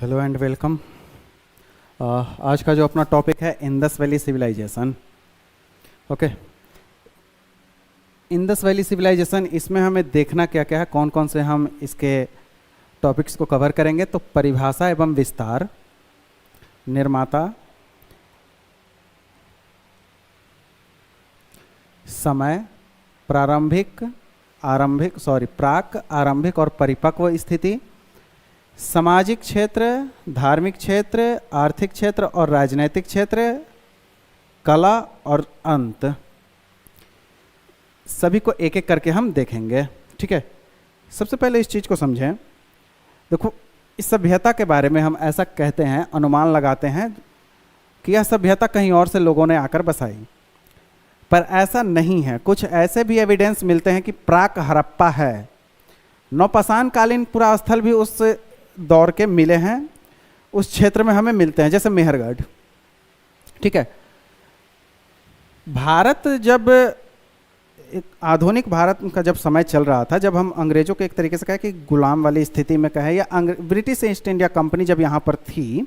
Hello and welcome. आज का जो अपना टॉपिक है Indus Valley civilisation. Okay, Indus Valley civilisation, इसमें हमें देखना क्या क्या है, कौन कौन से हम इसके टॉपिक्स को कवर करेंगे। तो परिभाषा एवं विस्तार, निर्माता, समय, प्राक, आरंभिक और परिपक्व स्थिति, सामाजिक क्षेत्र, धार्मिक क्षेत्र, आर्थिक क्षेत्र और राजनैतिक क्षेत्र, कला और अंत। सभी को एक एक करके हम देखेंगे। ठीक है, सबसे पहले इस चीज़ को समझें। देखो, इस सभ्यता के बारे में हम ऐसा कहते हैं, अनुमान लगाते हैं कि यह सभ्यता कहीं और से लोगों ने आकर बसाई, पर ऐसा नहीं है। कुछ ऐसे भी एविडेंस मिलते हैं कि प्राक हड़प्पा है। नौपाषाण कालीन पुरास्थल भी उस दौर के मिले हैं, उस क्षेत्र में हमें मिलते हैं, जैसे मेहरगढ़। ठीक है, भारत जब एक आधुनिक भारत का जब समय चल रहा था, जब हम अंग्रेजों के एक तरीके से कहें कि गुलाम वाली स्थिति में कहें, या ब्रिटिश ईस्ट इंडिया कंपनी जब यहाँ पर थी,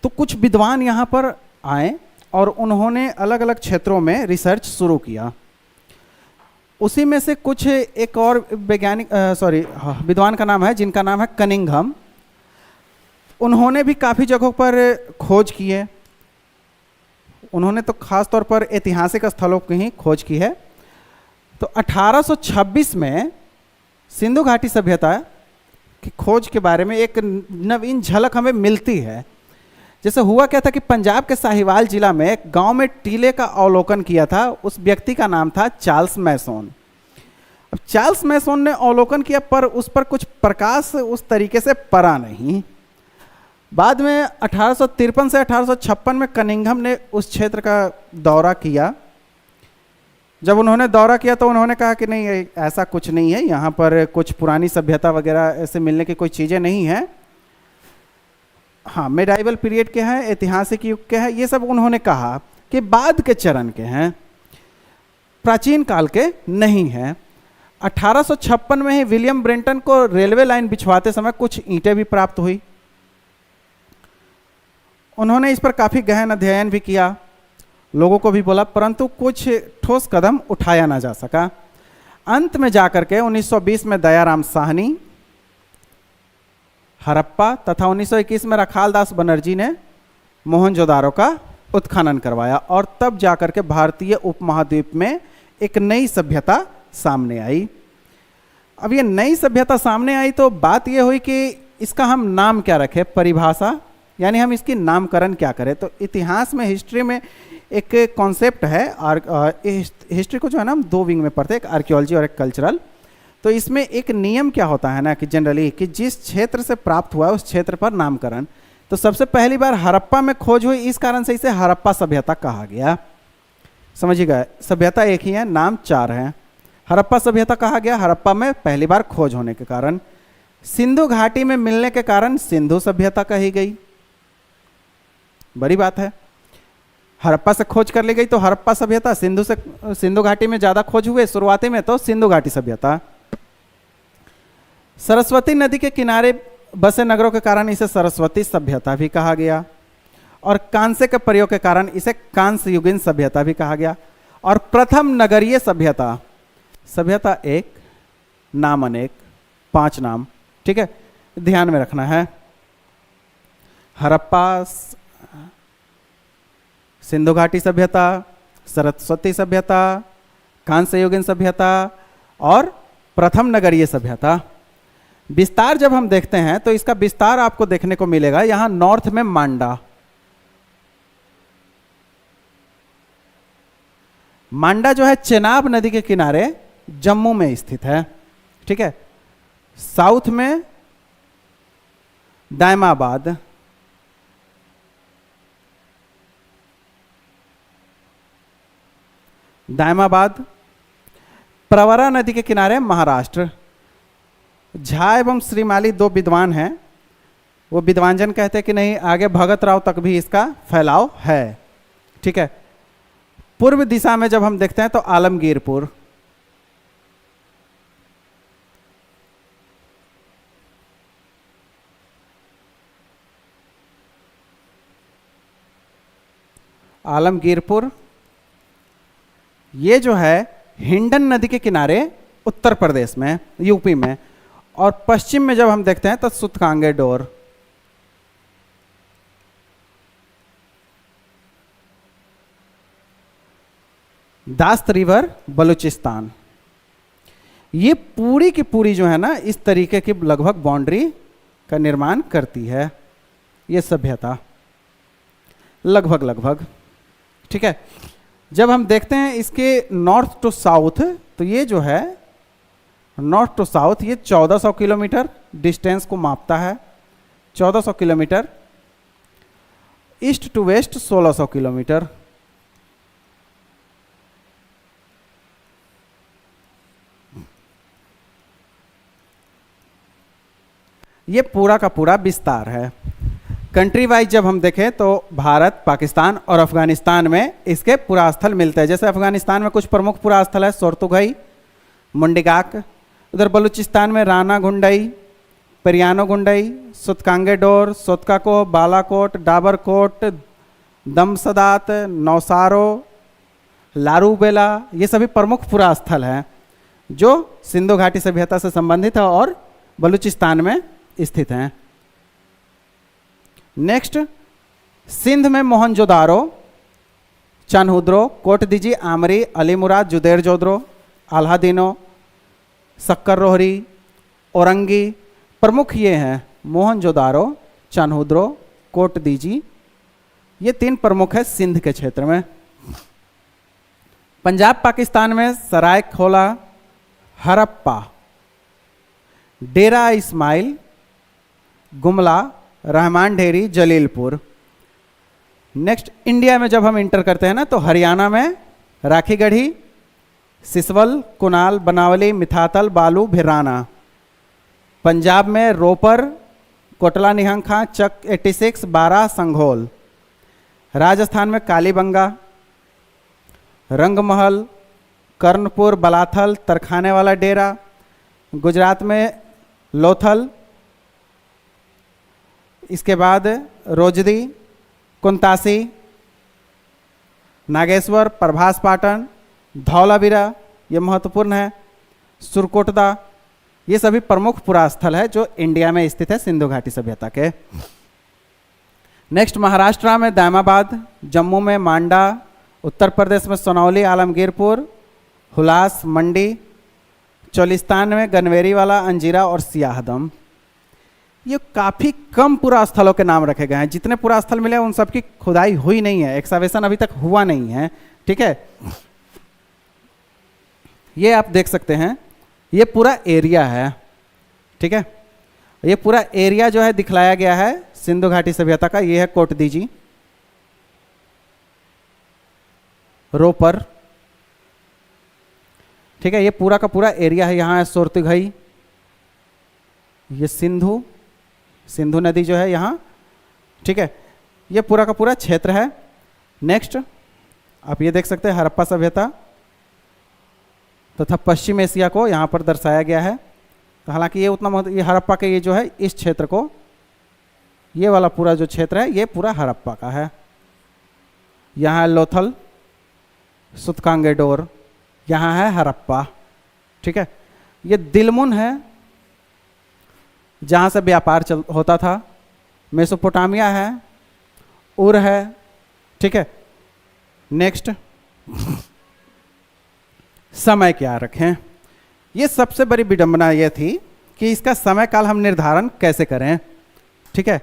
तो कुछ विद्वान यहाँ पर आए और उन्होंने अलग अलग क्षेत्रों में रिसर्च शुरू किया। उसी में से कुछ एक और विद्वान का नाम है, जिनका नाम है कनिंघम। उन्होंने भी काफ़ी जगहों पर खोज की है। उन्होंने तो खास तौर पर ऐतिहासिक स्थलों की ही खोज की है। तो 1826 में सिंधु घाटी सभ्यता की खोज के बारे में एक नवीन झलक हमें मिलती है। जैसे हुआ क्या था कि पंजाब के साहिवाल जिला में एक गांव में टीले का अवलोकन किया था। उस व्यक्ति का नाम था चार्ल्स मैसोन। अब चार्ल्स मैसोन ने अवलोकन किया, पर उस पर कुछ प्रकाश उस तरीके से पड़ा नहीं। बाद में 1853 से 1856 में कनिंघम ने उस क्षेत्र का दौरा किया। जब उन्होंने दौरा किया तो उन्होंने कहा कि नहीं, ऐसा कुछ नहीं है, यहाँ पर कुछ पुरानी सभ्यता वगैरह ऐसे मिलने की कोई चीज़ें नहीं हैं। हाँ, मेडाइवल पीरियड के हैं, ऐतिहासिक युग के हैं, ये सब उन्होंने कहा कि बाद के चरण के हैं, प्राचीन काल के नहीं हैं। 1856 में ही विलियम ब्रेंटन को रेलवे लाइन बिछवाते समय कुछ ईंटें भी प्राप्त हुई। उन्होंने इस पर काफ़ी गहन अध्ययन भी किया, लोगों को भी बोला, परंतु कुछ ठोस कदम उठाया ना जा सका। अंत में जाकर के 1920 में दयाराम साहनी हड़प्पा तथा 1921 में रखालदास बनर्जी ने मोहनजोदारो का उत्खनन करवाया, और तब जाकर के भारतीय उपमहाद्वीप में एक नई सभ्यता सामने आई। अब ये नई सभ्यता सामने आई तो बात ये हुई कि इसका हम नाम क्या रखें, परिभाषा, यानी हम इसकी नामकरण क्या करें। तो इतिहास में, हिस्ट्री में एक कॉन्सेप्ट है, हिस्ट्री को जो है ना हम दो विंग में पढ़ते हैं, एक आर्कियोलॉजी और एक कल्चरल। तो इसमें एक नियम क्या होता है ना कि जनरली कि जिस क्षेत्र से प्राप्त हुआ है उस क्षेत्र पर नामकरण। तो सबसे पहली बार हड़प्पा में खोज हुई, इस कारण से इसे हड़प्पा सभ्यता कहा गया। समझिएगा, सभ्यता एक ही है, नाम चार हैं। हड़प्पा सभ्यता कहा गया हड़प्पा में पहली बार खोज होने के कारण। सिंधु घाटी में मिलने के कारण सिंधु सभ्यता कही गई। बड़ी बात है, हड़प्पा से खोज कर ली गई तो हड़प्पा सभ्यता, सिंधु घाटी में ज़्यादा खोज हुए शुरुआती में, तो सिंधु घाटी सभ्यता। सरस्वती नदी के किनारे बसे नगरों के कारण इसे सरस्वती सभ्यता भी कहा गया, और कांसे के प्रयोग के कारण इसे कांस्य युगीन सभ्यता भी कहा गया। और प्रथम नगरीय सभ्यता, सभ्यता एक, नाम अनेक, 5 नाम। ठीक है, ध्यान में रखना है। हड़प्पा, सिंधु घाटी सभ्यता, सरस्वती सभ्यता, कांस्य युगीन सभ्यता और प्रथम नगरीय सभ्यता। विस्तार जब हम देखते हैं तो इसका विस्तार आपको देखने को मिलेगा यहां नॉर्थ में मांडा। मांडा जो है चेनाब नदी के किनारे जम्मू में स्थित है। ठीक है, साउथ में दायमाबाद, प्रवरा नदी के किनारे महाराष्ट्र। झा एवं श्रीमाली 2 विद्वान हैं, वो विद्वानजन कहते हैं कि नहीं, आगे भगत राव तक भी इसका फैलाव है। ठीक है, पूर्व दिशा में जब हम देखते हैं तो आलमगीरपुर, आलमगीरपुर, ये जो है हिंडन नदी के किनारे उत्तर प्रदेश में, यूपी में। और पश्चिम में जब हम देखते हैं तो सुतकांगे डोर। दास्त रिवर बलूचिस्तान। ये पूरी की पूरी जो है ना इस तरीके की लगभग बाउंड्री का निर्माण करती है ये सभ्यता, लगभग लगभग। ठीक है, जब हम देखते हैं इसके नॉर्थ टू साउथ, तो ये जो है नॉर्थ टू साउथ ये 1400 किलोमीटर डिस्टेंस को मापता है, 1400 kilometre. East to west 1600 kilometre. ये पूरा का पूरा विस्तार है। कंट्री वाइज जब हम देखें तो भारत, पाकिस्तान और अफगानिस्तान में इसके पुरास्थल मिलते हैं। जैसे अफगानिस्तान में कुछ प्रमुख पुरास्थल है, सोर्तुगई, मुंडिगाक। उधर बलूचिस्तान में राना गुंडई, परियानो गुंडई, सुतकांगे डोर, सोतकाको, बालाकोट, डाबरकोट, दमसदात, नौसारो, लारूबेला, ये सभी प्रमुख पुरास्थल हैं जो सिंधु घाटी सभ्यता से संबंधित है और बलूचिस्तान में स्थित हैं। नेक्स्ट, सिंध में मोहनजोदारो, चनहुद्रो, कोटदीजी, आमरी, अलीमुराद, जुदेर जोद्रो, आल्हादीनो, सक्कर रोहरी, औरंगी, प्रमुख ये हैं मोहनजोदारो, चनहुद्रो, कोटदीजी, ये 3 प्रमुख है सिंध के क्षेत्र में। पंजाब पाकिस्तान में सरायखोला, हरप्पा, डेरा इस्माइल, गुमला, रहमान ढेरी, जलीलपुर। नेक्स्ट, इंडिया में जब हम इंटर करते हैं ना तो हरियाणा में राखीगढ़ी, सिसवल, कुनाल, बनावली, मिथातल, बालू, भिराना। पंजाब में रोपर, कोटला, निहंखा, चक 86, बारा, संघोल। राजस्थान में कालीबंगा, रंगमहल, कर्णपुर, बलाथल, तरखाने वाला डेरा। गुजरात में लोथल, इसके बाद रोजदी, कुंतासी, नागेश्वर, प्रभास पाटन, धौलावीरा, ये महत्वपूर्ण है, सुरकोटदा, ये सभी प्रमुख पुरास्थल है जो इंडिया में स्थित है सिंधु घाटी सभ्यता के। नेक्स्ट, महाराष्ट्र में दामाबाद, जम्मू में मांडा, उत्तर प्रदेश में सोनौली, आलमगीरपुर, हुलास, मंडी, चोलिस्तान में गनवेरी वाला, अंजीरा और सियाहदम। ये काफ़ी कम पुरास्थलों के नाम रखे गए हैं। जितने पुरास्थल मिले उन सब की खुदाई हुई नहीं है, एक्सकवेशन अभी तक हुआ नहीं है। ठीक है, ये आप देख सकते हैं, ये पूरा एरिया है। ठीक है, ये पूरा एरिया जो है दिखलाया गया है सिंधु घाटी सभ्यता का। ये है कोटदीजी, रोपर। ठीक है, ये पूरा का पूरा एरिया है। यहाँ है सोर्तुगई, ये सिंधु नदी जो है यहाँ। ठीक है, ये पूरा का पूरा क्षेत्र है। नेक्स्ट, आप ये देख सकते हैं हड़प्पा सभ्यता तथा पश्चिम एशिया को यहाँ पर दर्शाया गया है। तो हालांकि ये उतना ये हड़प्पा के ये जो है इस क्षेत्र को, ये वाला पूरा जो क्षेत्र है ये पूरा हड़प्पा का है। यहाँ है लोथल, सुतकांगे डोर, यहाँ है हड़प्पा। ठीक है, ये दिलमुन है जहाँ से व्यापार होता था। मेसोपोटामिया है, उर है। ठीक है, नेक्स्ट, समय क्या रखें। ये सबसे बड़ी विडंबना ये थी कि इसका समय काल हम निर्धारण कैसे करें। ठीक है,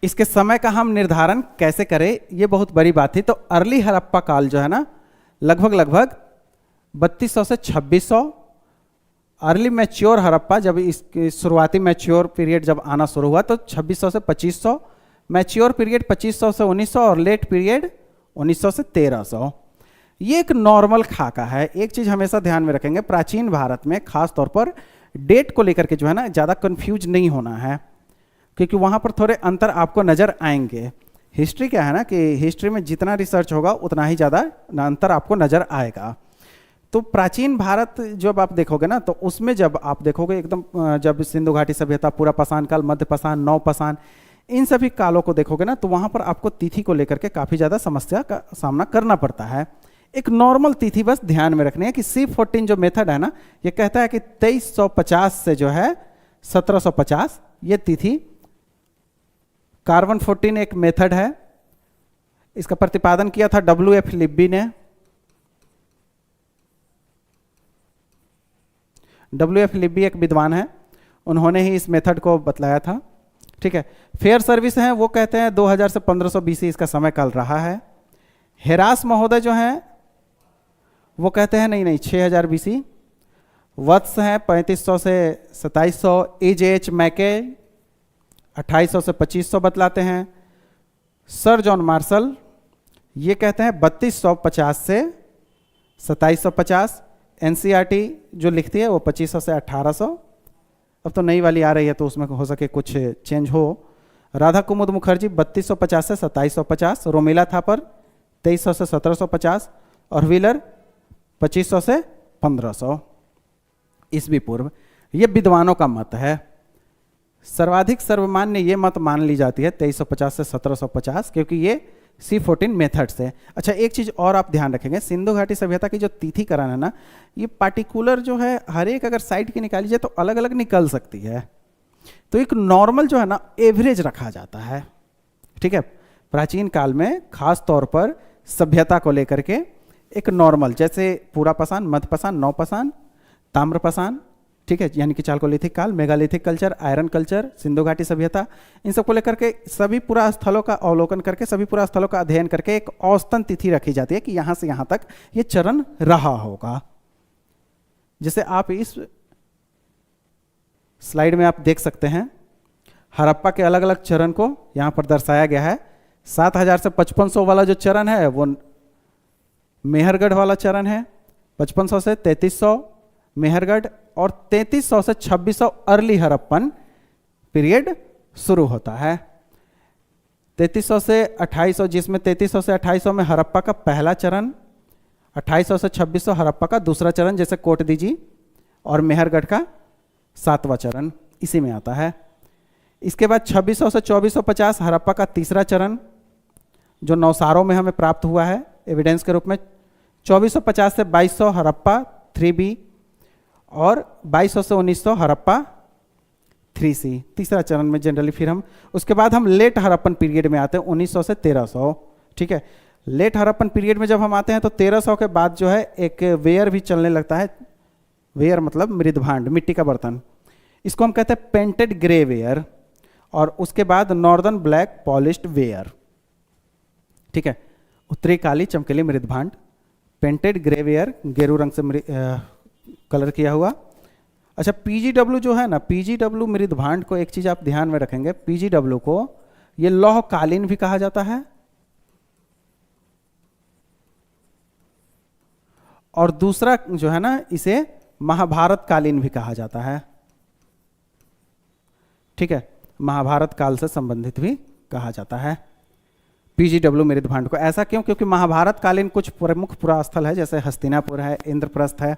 इसके समय का हम निर्धारण कैसे करें, ये बहुत बड़ी बात थी। तो अर्ली हड़प्पा काल जो है ना, लगभग 3200 से 2600। अर्ली मैच्योर हड़प्पा, जब इसकी शुरुआती मैच्योर पीरियड जब आना शुरू हुआ तो 2600 से 2500, मैच्योर पीरियड 2500 से 1900 और लेट पीरियड 1900 से 1300। ये एक नॉर्मल खाका है। एक चीज़ हमेशा ध्यान में रखेंगे, प्राचीन भारत में खास तौर पर डेट को लेकर के जो है ना ज़्यादा कंफ्यूज नहीं होना है, क्योंकि वहाँ पर थोड़े अंतर आपको नज़र आएंगे। हिस्ट्री क्या है ना कि हिस्ट्री में जितना रिसर्च होगा उतना ही ज़्यादा अंतर आपको नज़र आएगा। तो प्राचीन भारत जब आप देखोगे ना तो उसमें जब आप देखोगे एकदम, जब सिंधु घाटी सभ्यता, पूरा पाषाण काल, मध्य पाषाण, नव पाषाण, इन सभी कालों को देखोगे ना तो वहां पर आपको तिथि को लेकर के काफी ज्यादा समस्या का सामना करना पड़ता है। एक नॉर्मल तिथि बस ध्यान में रखनी है कि C14 जो मेथड है ना, ये कहता है कि 2350 से जो है 1750 ये तिथि। कार्बन 14 एक मेथड है, इसका प्रतिपादन किया था WF लिब्बी ने। WF लिब्बी एक विद्वान है, उन्होंने ही इस मेथड को बतलाया था। ठीक है, फेयर सर्विस है वो कहते हैं 2000 से 1500 BC इसका समय काल रहा है। हेरास महोदय जो हैं वो कहते हैं नहीं नहीं 6000 BC। वत्स हैं 3500 से 2700। EJ मैके 2800 से 2500 बतलाते हैं। सर जॉन मार्शल ये कहते हैं 3250 से 2750। NCERT जो लिखती है वो 2500 से 1800। अब तो नई वाली आ रही है तो उसमें हो सके कुछ चेंज हो। राधा कुमुद मुखर्जी 3250 से 2750। रोमिला थापर 2300 से 1750 और व्हीलर 2500 से 1500 ईस्वी पूर्व। ये विद्वानों का मत है। सर्वाधिक सर्वमान्य ये मत मान ली जाती है 2350 से 1750, क्योंकि ये C14 मेथड से। अच्छा, एक चीज और आप ध्यान रखेंगे, सिंधु घाटी सभ्यता की जो तिथिकरण है ना, ये पार्टिकुलर जो है हर एक अगर साइट की निकाली जाए तो अलग अलग निकल सकती है। तो एक नॉर्मल जो है ना एवरेज रखा जाता है। ठीक है, प्राचीन काल में खास तौर पर सभ्यता को लेकर के एक नॉर्मल, जैसे पूरा पाषाण, मध्य पाषाण, नव पाषाण, ताम्र पाषाण, ठीक है, यानी कि चालकोलिथिक काल, megalithic culture, iron culture, Sindhu घाटी सभ्यता, इन सबको लेकर के सभी पुरा स्थलों का अवलोकन करके, सभी पुरा स्थलों का अध्ययन करके एक औसतन तिथि रखी जाती है कि यहां से यहां तक ये चरण रहा होगा। जैसे आप इस स्लाइड में आप देख सकते हैं, हड़प्पा के अलग अलग चरण को यहां पर दर्शाया गया है। 7000 से 5500 वाला जो चरण है वो मेहरगढ़ वाला चरण है। 5500 से 3300 मेहरगढ़ और 3300 से 2600 अर्ली हड़प्पन पीरियड शुरू होता है। 3300 से 2800, जिसमें 3300 से 2800 में हड़प्पा का पहला चरण, 2800 से 2600 हड़प्पा का दूसरा चरण जैसे कोटदीजी, और मेहरगढ़ का 7वां चरण इसी में आता है। इसके बाद 2600 से 2450 हड़प्पा का तीसरा चरण जो नवसारों में हमें प्राप्त हुआ है एविडेंस के रूप में। 2450 से 2200 हड़प्पा 3B और 2200 से 1900 हड़प्पा 3C, तीसरा चरण में जनरली। फिर हम उसके बाद हम लेट हड़प्पन पीरियड में आते हैं 1900 से 1300। ठीक है, लेट हड़प्पन पीरियड में जब हम आते हैं तो 1300 के बाद जो है एक वेयर भी चलने लगता है। वेयर मतलब मृदभांड, मिट्टी का बर्तन, इसको हम कहते हैं पेंटेड ग्रे वेयर। और उसके बाद नॉर्दर्न ब्लैक पॉलिश्ड वेयर। ठीक है, उत्तरी काली चमकीली मृदभांड, पेंटेड ग्रे वेयर, गेरू रंग से कलर किया हुआ। अच्छा, PGW जो है ना, PGW मृदभांड को एक चीज आप ध्यान में रखेंगे, PGW को ये लौह कालीन भी कहा जाता है और दूसरा जो है ना इसे महाभारत कालीन भी कहा जाता है। ठीक है, महाभारत काल से संबंधित भी कहा जाता है PGW मृदभांड को। ऐसा क्यों? क्योंकि महाभारत कालीन कुछ प्रमुख पुरास्थल है, जैसे हस्तिनापुर है, इंद्रप्रस्थ है,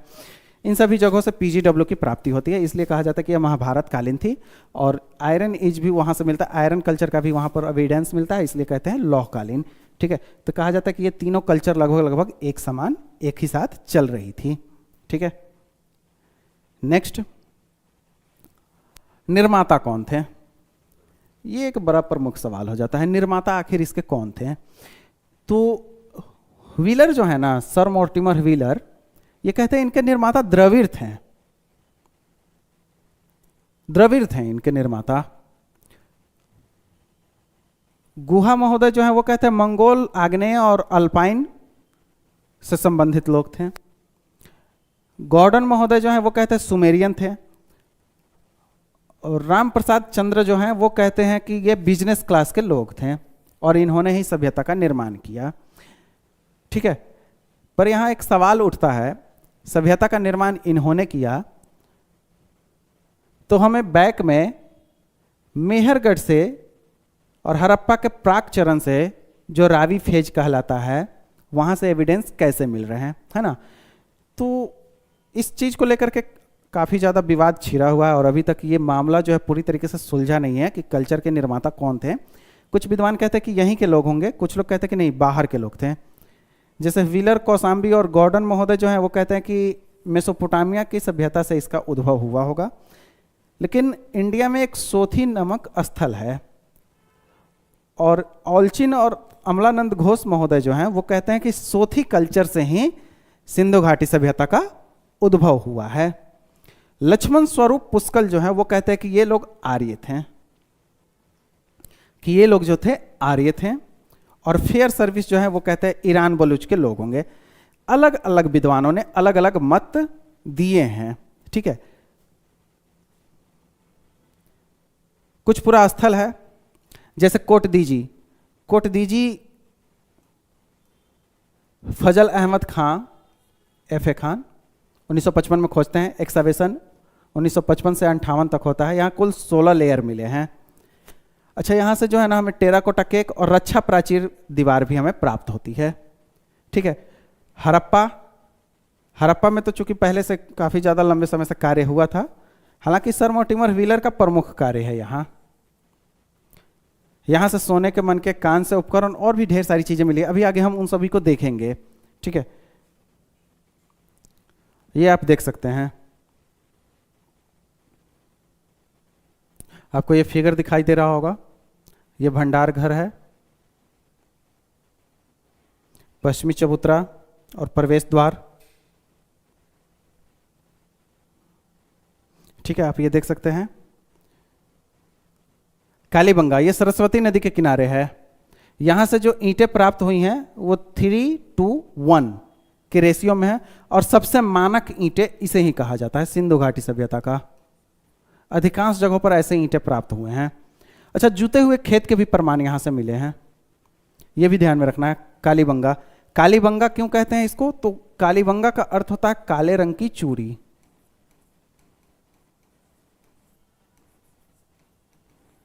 इन सभी जगहों से PGW की प्राप्ति होती है, इसलिए कहा जाता है कि यह महाभारत कालीन थी। और आयरन एज भी वहां से मिलता है, आयरन कल्चर का भी वहां पर एविडेंस मिलता है, इसलिए कहते हैं लौह कालीन। ठीक है, तो कहा जाता है कि ये तीनों कल्चर लगभग लगभग एक समान एक ही साथ चल रही थी। ठीक है, नेक्स्ट, निर्माता कौन थे? ये एक बड़ा प्रमुख सवाल हो जाता है, निर्माता आखिर इसके कौन थे? तो व्हीलर जो है ना, सर मोर्टिमर व्हीलर, ये कहते हैं इनके निर्माता द्रविड़ थे। द्रविड़ थे इनके निर्माता। गुहा महोदय जो है वो कहते हैं मंगोल, आग्नेय और अल्पाइन से संबंधित लोग थे। गॉर्डन महोदय जो है वो कहते हैं सुमेरियन थे। और राम प्रसाद चंद्र जो हैं वो कहते हैं कि ये बिजनेस क्लास के लोग थे और इन्होंने ही सभ्यता का निर्माण किया। ठीक है, पर यहां एक सवाल उठता है, सभ्यता का निर्माण इन्होंने किया तो हमें बैक में मेहरगढ़ से और हड़प्पा के प्राक चरण से जो रावी फेज कहलाता है वहां से एविडेंस कैसे मिल रहे हैं, है ना? तो इस चीज को लेकर के काफ़ी ज़्यादा विवाद छिड़ा हुआ है और अभी तक ये मामला जो है पूरी तरीके से सुलझा नहीं है कि कल्चर के निर्माता कौन थे। कुछ विद्वान कहते हैं कि यहीं के लोग होंगे, कुछ लोग कहते हैं कि नहीं, बाहर के लोग थे। जैसे व्हीलर, कौसाम्बी और गॉर्डन महोदय जो हैं वो कहते हैं कि मेसोपोटामिया की सभ्यता से इसका उद्भव हुआ होगा। लेकिन इंडिया में एक सोथी नामक स्थल है और ऑलचिन और अमलानंद घोष महोदय जो हैं वो कहते हैं कि सोथी कल्चर से ही सिंधु घाटी सभ्यता का उद्भव हुआ है। लक्ष्मण स्वरूप पुष्कल जो है वो कहते हैं कि ये लोग आर्य थे, कि ये लोग जो थे आर्य थे। और फेयर सर्विस जो है वो कहते हैं ईरान बलूच के लोग होंगे। अलग अलग विद्वानों ने अलग अलग मत दिए हैं। ठीक है, कुछ पुरा स्थल है जैसे कोटदीजी। कोटदीजी फजल अहमद खान एफ.ए. खान 1955 में खोजते हैं। एक्सकवेशन 1955 से 58 तक होता है। यहाँ कुल 16 लेयर मिले हैं। अच्छा, यहाँ से जो है ना हमें टेराकोटा केक और रक्षा प्राचीर दीवार भी हमें प्राप्त होती है। ठीक है, हड़प्पा में तो चूंकि पहले से काफ़ी ज़्यादा लंबे समय से कार्य हुआ था, हालांकि सर मोर्टिमर व्हीलर का प्रमुख कार्य है यहाँ। यहाँ से सोने के मन के कान से उपकरण और भी ढेर सारी चीज़ें मिली। अभी आगे हम उन सभी को देखेंगे। ठीक है, ये आप देख सकते हैं, आपको ये फिगर दिखाई दे रहा होगा। ये भंडार घर है, पश्चिमी चबूतरा और प्रवेश द्वार। ठीक है, आप ये देख सकते हैं। कालीबंगा, ये सरस्वती नदी के किनारे है। यहां से जो ईंटें प्राप्त हुई हैं वो 3:1 के रेशियो में है और सबसे मानक ईंटें इसे ही कहा जाता है सिंधु घाटी सभ्यता का। अधिकांश जगहों पर ऐसे ईंटें प्राप्त हुए हैं। अच्छा, जूते हुए खेत के भी प्रमाण यहां से मिले हैं, ये भी ध्यान में रखना है। कालीबंगा, कालीबंगा क्यों कहते हैं इसको? तो कालीबंगा का अर्थ होता है काले रंग की चूड़ी।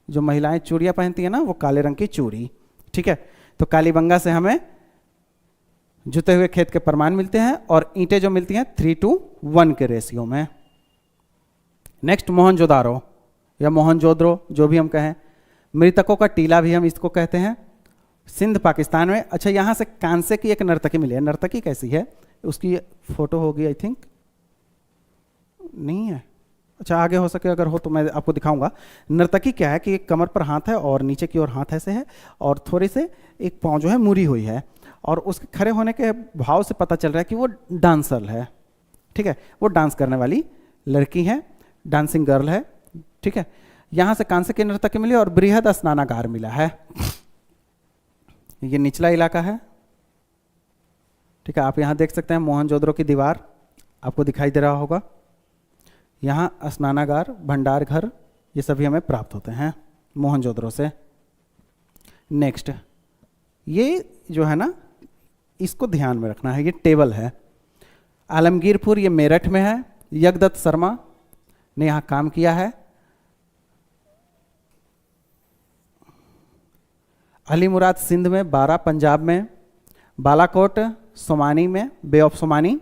जो महिलाएं चूड़ियां पहनती है ना, वो काले रंग की चूड़ी। ठीक है, तो कालीबंगा से हमें जुते हुए खेत के प्रमाण मिलते हैं और ईंटें जो मिलती हैं 3:1 के रेशियो में। नेक्स्ट, मोहनजोदारो या मोहनजोदड़ो, जो भी हम कहें। मृतकों का टीला भी हम इसको कहते हैं, सिंध पाकिस्तान में। अच्छा, यहाँ से कांसे की एक नर्तकी मिली है। नर्तकी कैसी है, उसकी फोटो होगी आई थिंक, नहीं है? अच्छा, आगे हो सके अगर हो तो मैं आपको दिखाऊंगा। नर्तकी क्या है कि एक कमर पर हाथ है और नीचे की ओर हाथ ऐसे है और थोड़ी से एक पाँव जो है मुड़ी हुई है और उसके खड़े होने के भाव से पता चल रहा है कि वो डांसर है। ठीक है, वो डांस करने वाली लड़की है, डांसिंग गर्ल है। ठीक है, यहाँ से कांसे की नर्तकी मिली और बृहद स्नानागार मिला है। ये निचला इलाका है। ठीक है, आप यहाँ देख सकते हैं मोहनजोदड़ो की दीवार आपको दिखाई दे रहा होगा। यहाँ स्नानागार, भंडार घर, ये सभी हमें प्राप्त होते हैं मोहनजोदड़ो से। नेक्स्ट, ये जो है ना, इसको ध्यान में रखना है। ये टेबल है। आलमगीरपुर ये मेरठ में है। यज्ञदत्त शर्मा ने यहाँ काम किया है। अली मुराद सिंध में, बारा पंजाब में, बालाकोट सोमानी में, bay of Somani,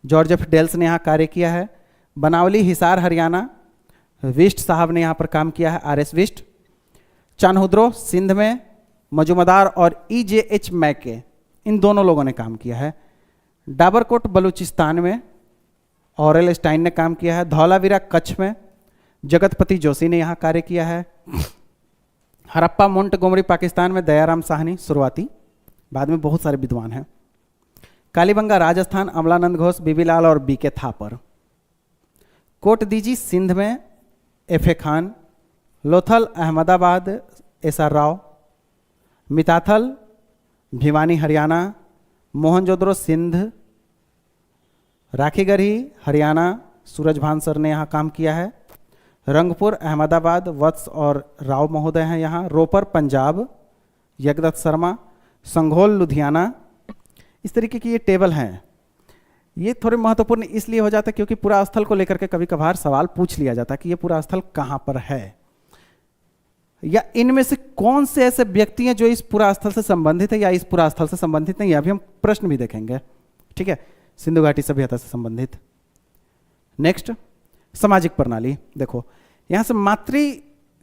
George F Dales ने यहाँ कार्य किया है। बनावली हिसार हरियाणा, विष्ट साहब ने यहाँ पर काम किया है, आर.एस. विष्ट। चानहुद्रो सिंध में, मजुमदार और E.J.H. मैके, इन दोनों लोगों ने काम किया है। डाबरकोट बलूचिस्तान में ऑरेल स्टाइन ने काम किया है। धौलावीरा कच्छ में जगतपति जोशी ने यहाँ कार्य किया है। हड़प्पा मोंटगोमरी पाकिस्तान में दयाराम साहनी, शुरुआती, बाद में बहुत सारे विद्वान हैं। कालीबंगा राजस्थान, अमलानंद घोष, बीबीलाल और बी.के. थापर। कोटदीजी सिंध में FA. Khan. Lothal Ahmedabad, SR. Rao. Mitathal Bhiwani Haryana. Mohenjodaro Sindh. Rakhigarhi Haryana, Surajbhan sir ने यहाँ काम किया है। रंगपुर अहमदाबाद, वत्स और राव महोदय हैं यहाँ। रोपर पंजाब, यज्ञदत्त शर्मा। संघोल लुधियाना। इस तरीके की ये टेबल हैं। ये थोड़े महत्वपूर्ण इसलिए हो जाता है क्योंकि पूरा स्थल को लेकर के कभी कभार सवाल पूछ लिया जाता है कि ये पूरा स्थल कहाँ पर है, या इनमें से कौन से ऐसे व्यक्ति हैं जो इस पूरा स्थल से संबंधित है या इस पूरा स्थल से संबंधित नहीं है। अभी हम प्रश्न भी देखेंगे। ठीक है, सिंधु घाटी सभ्यता से संबंधित। नेक्स्ट, सामाजिक प्रणाली, देखो यहाँ से मातृ